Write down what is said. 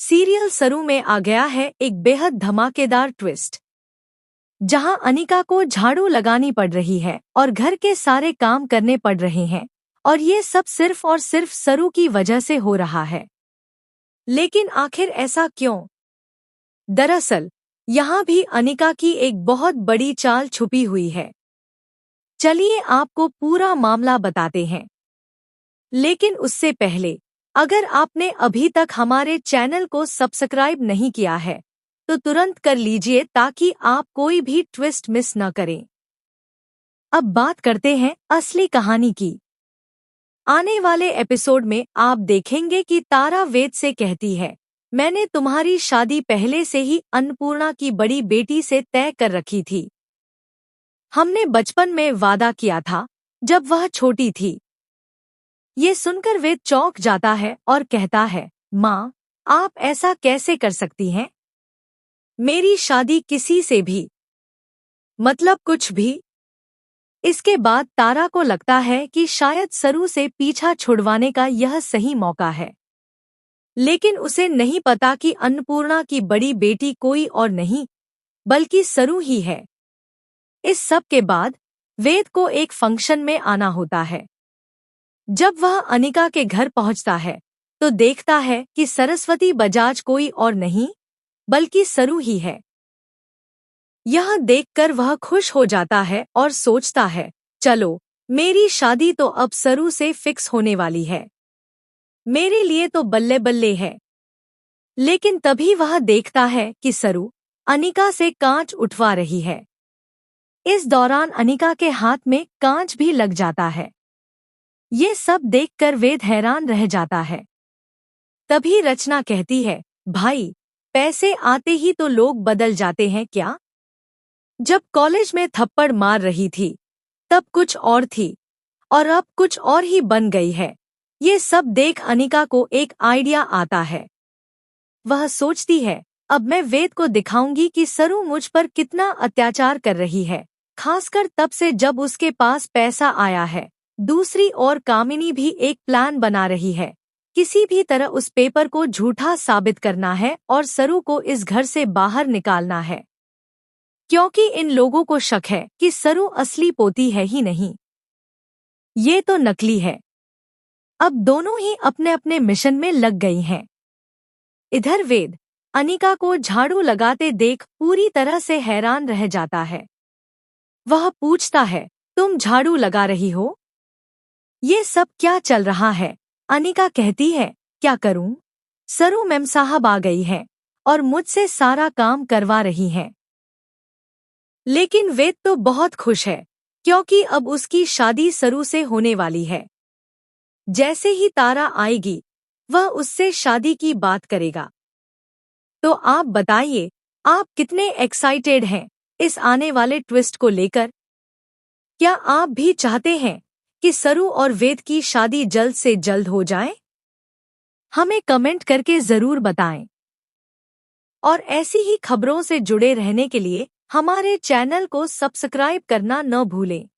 Serial सरू में आ गया है एक बेहद धमाकेदार ट्विस्ट, जहां अनिका को झाड़ू लगानी पड़ रही है और घर के सारे काम करने पड़ रहे हैं, और ये सब सिर्फ और सिर्फ सरू की वजह से हो रहा है। लेकिन आखिर ऐसा क्यों? दरअसल यहाँ भी अनिका की एक बहुत बड़ी चाल छुपी हुई है। चलिए आपको पूरा मामला बताते हैं। लेकिन उससे पहले, अगर आपने अभी तक हमारे चैनल को सब्सक्राइब नहीं किया है तो तुरंत कर लीजिए ताकि आप कोई भी ट्विस्ट मिस न करें। अब बात करते हैं असली कहानी की। आने वाले एपिसोड में आप देखेंगे कि तारा वेद से कहती है, मैंने तुम्हारी शादी पहले से ही अन्नपूर्णा की बड़ी बेटी से तय कर रखी थी। हमने बचपन में वादा किया था जब वह छोटी थी। ये सुनकर वेद चौंक जाता है और कहता है, माँ, आप ऐसा कैसे कर सकती हैं? मेरी शादी किसी से भी, मतलब कुछ भी? इसके बाद तारा को लगता है कि शायद सरू से पीछा छुड़वाने का यह सही मौका है। लेकिन उसे नहीं पता कि अन्नपूर्णा की बड़ी बेटी कोई और नहीं बल्कि सरू ही है। इस सब के बाद वेद को एक फंक्शन में आना होता है। जब वह अनिका के घर पहुंचता है तो देखता है कि सरस्वती बजाज कोई और नहीं बल्कि सरू ही है। यह देखकर वह खुश हो जाता है और सोचता है, चलो, मेरी शादी तो अब सरू से फिक्स होने वाली है। मेरे लिए तो बल्ले बल्ले है। लेकिन तभी वह देखता है कि सरू अनिका से कांच उठवा रही है। इस दौरान अनिका के हाथ में कांच भी लग जाता है। ये सब देखकर वेद हैरान रह जाता है। तभी रचना कहती है, भाई, पैसे आते ही तो लोग बदल जाते हैं क्या? जब कॉलेज में थप्पड़ मार रही थी तब कुछ और थी और अब कुछ और ही बन गई है। ये सब देख अनिका को एक आइडिया आता है। वह सोचती है, अब मैं वेद को दिखाऊंगी कि सरू मुझ पर कितना अत्याचार कर रही है, खासकर तब से जब उसके पास पैसा आया है। दूसरी ओर कामिनी भी एक प्लान बना रही है। किसी भी तरह उस पेपर को झूठा साबित करना है और सरू को इस घर से बाहर निकालना है, क्योंकि इन लोगों को शक है कि सरू असली पोती है ही नहीं, ये तो नकली है। अब दोनों ही अपने अपने मिशन में लग गई हैं। इधर वेद अनिका को झाड़ू लगाते देख पूरी तरह से हैरान रह जाता है। वह पूछता है, तुम झाड़ू लगा रही हो? ये सब क्या चल रहा है? अनिका कहती है, क्या करूं? सरू मैम साहब आ गई है और मुझसे सारा काम करवा रही हैं। लेकिन वेद तो बहुत खुश है क्योंकि अब उसकी शादी सरू से होने वाली है। जैसे ही तारा आएगी वह उससे शादी की बात करेगा। तो आप बताइए, आप कितने एक्साइटेड हैं इस आने वाले ट्विस्ट को लेकर? क्या आप भी चाहते हैं कि सरू और वेद की शादी जल्द से जल्द हो जाए? हमें कमेंट करके जरूर बताएं। और ऐसी ही खबरों से जुड़े रहने के लिए हमारे चैनल को सब्सक्राइब करना न भूलें।